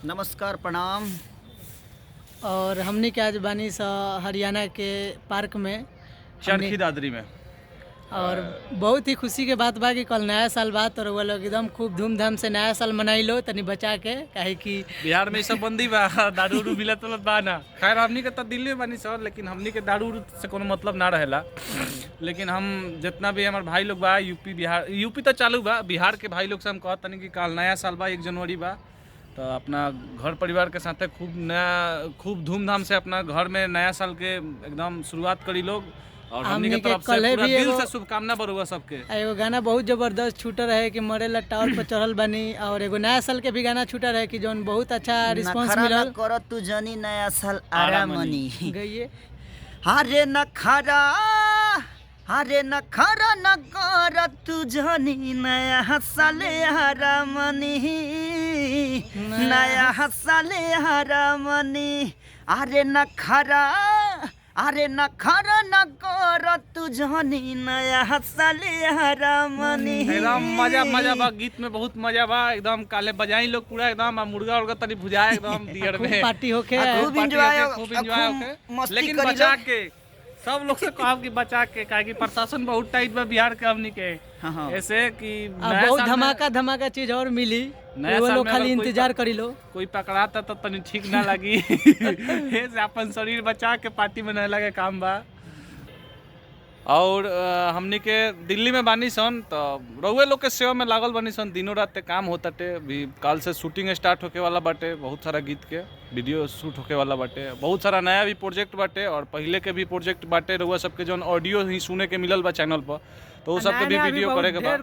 नमस्कार प्रणाम। और हमनी के आज बानी सा हरियाणा के पार्क में चरखी दादरी में। और बहुत ही खुशी के बात बा कि कल नया साल बा तो वो लोग एकदम खूब धूमधाम से नया साल मनाई लो तनी बचा के काहे कि बिहार में सब बंदी बा दारू उरू मिलत उलत बा ना। खैर हमनी के तो दिल्ली में बानी सर, लेकिन हमनी के दारू उरू से कोनो मतलब ना रहेला। लेकिन हम जितना भी हमारे भाई लोग बा यूपी बिहार, यूपी तो चालू बा, बिहार के भाई लोग से हम कहत तनी कि कल नया साल बा 1 जनवरी बा, तो अपना घर परिवार के साथ खूब धूमधाम से अपना घर में नया साल के एकदम शुरुआत करी लोग। और हमनी के तरफ से पूरा दिल से शुभकामना बरुआ सबके। एगो गाना बहुत जबरदस्त छूटा रहे कि मरेला टावर पर चढ़ल बनी, और एगो नया साल के भी गाना छूटा रहे कि जौन बहुत अच्छा रिस्पांस मिलल। कर तू जनी नया साल आरामनी गइए हरे नखरा न कर तू जनी नया साल आरामनी नया साल आरामनी अरे नखरा न कर तू जनी नया साल आरामनी। एकदम मजा बा, गीत में बहुत मजा बा। एकदम काले बजाई लोग पूरा एकदम मुर्गा उर्गा तनी भुजाए एकदम दियर में पार्टी होके खूब एंजॉय होके। लेकिन बचा के सब लोग से कहब कि बचा के, काहे कि प्रशासन बहुत टाइट बा बिहार के हमनी के। ऐसे कि बहुत धमाका चीज और मिली, वो लोग खाली इंतजार करी लो। कोई पकड़ाता तो तनी ठीक ना लगी। ऐसे अपन शरीर बचा के पार्टी में नहीं लगे काम बा। और हमनी के दिल्ली में बानी सन, तो रउए लोग के सेवा में लागल बानी सन। दिनों रात काम होता टे। अभी काल से शूटिंग स्टार्ट होके वाला बाटे, बहुत सारा गीत के वीडियो शूट होके वाला बाटे। बहुत सारा नया भी प्रोजेक्ट बाटे और पहले के भी प्रोजेक्ट बाटे। रउआ सबके जौन ऑडियो ही सुने के मिलल बा चैनल पर, तो वो सबके भी वीडियो करे के बा।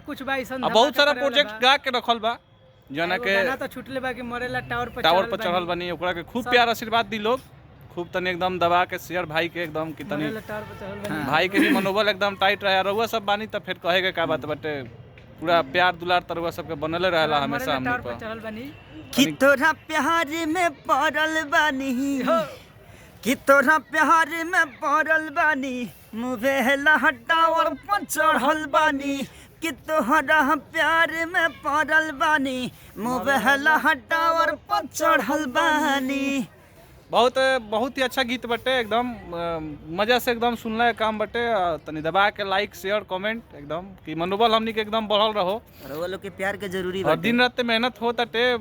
बहुत सारा प्रोजेक्ट गा के रखल बा, जना के तो छुटले बा कि मरेला टावर पर चढ़ल बानी। ओकरा के खूब प्यार आशीर्वाद दी लोग, खूब तनी एकदम दबा के शेयर भाई के एकदम कि तनी भाई के भी मनोबल एकदम टाइट रहे। रउआ सब बानी तो फिर कहे के का बात बाटे, पूरा प्यार दुलार तरुआ सबके बनले रहेला हमेशा हमनी पर। कि तोरा प्यार में पड़ल बानी, कि तोरा प्यार में पड़ल बानी, मुवेला टावर पर चढ़ल बानी। कि तोहरा प्यार में पड़ल बानी, मुवेला टावर पर चढ़ल बानी। बहुत ही अच्छा गीत बटे। एकदम मजा से एकदम सुनला काम बटे। तनी दबा के लाइक शेयर कमेंट एकदम कि मनोबल हमनी के एकदम बढ़ल रहो। रउआ लोग के प्यार के जरूरी और दिन रात मेहनत होता टे।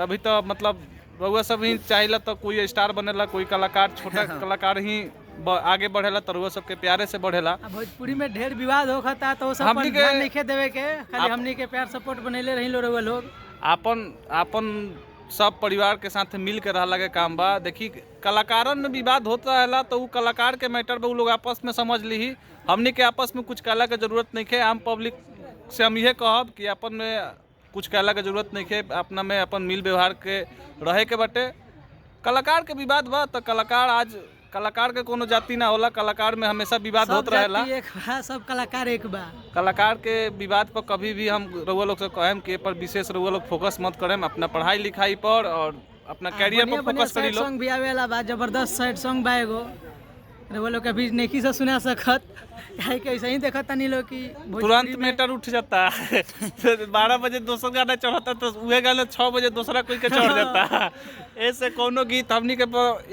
अभी तो मतलब रउआ सब ही चाहिए तो कोई स्टार बनेला, कोई कलाकार छोटा कलाकार ही आगे बढ़ेला, तो रउआ सबके प्यारे से बढ़ेला। भोजपुरी में ढेर विवाद होता तो सब पर ध्यान नहीं देवे के, खाली हमनी के प्यार सपोर्ट बनेले रही रउआ लोग। आपन सब परिवार के साथ मिल के रहला के काम बा। देखी कलाकारन में विवाद होता है तो वो कलाकार के मैटर पे वो लोग आपस में समझ ली। हमनी के आपस में कुछ कहला के जरूरत नहीं है। आम पब्लिक से हम ये कहब कि अपन में कुछ कहला के जरूरत नहीं है। अपना में अपन मिल व्यवहार के रहे के बटे। कलाकार के विवाद बा तो कलाकार के कोनो जाति ना होला, कलाकार में हमेशा विवाद होत रहेला। एक बा, सब कलाकार एक बा। कलाकार के विवाद पर कभी भी हम रउआ लोग से कहेम कि पर विशेष रउआ लोग फोकस मत करें, अपना पढ़ाई लिखाई पर और अपना कैरियर पर फोकस करी लो। सॉन्ग भी आवेला बा, जबरदस्त सैड सॉन्ग बा एगो, रउआ लोग अभी नहीं से सुना सकत, काहे कि ऐसे ही देखत तनी लोग कि तुरंत मैटर उठ जाता है। 12 बजे दूसरा गाना चढ़ता तो उहे गाना 6 बजे दूसरा कोई के चढ़ जाता। ऐसे कोनो गीत हमनी के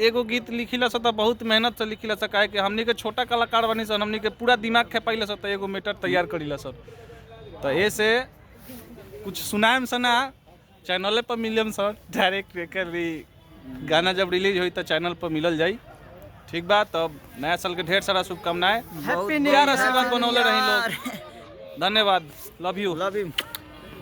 एगो गीत लिखिला स तो बहुत मेहनत से लिखिला स, काहे कि हमनी के छोटा कलाकार बनी सन, हमनी के पूरा दिमाग खेपाइला स तो एगो मैटर तैयार करिला स। तो ऐसे कुछ सुनाएम सना चैनल पर मिलम सर, डायरेक्ट गाना जब रिलीज होई तो चैनल पर मिलल जाई। ठीक बा, तब नया साल के ढेर सारा शुभकामनाएं, प्यार आशीर्वाद बनौले रही लोग। धन्यवाद, लव यू।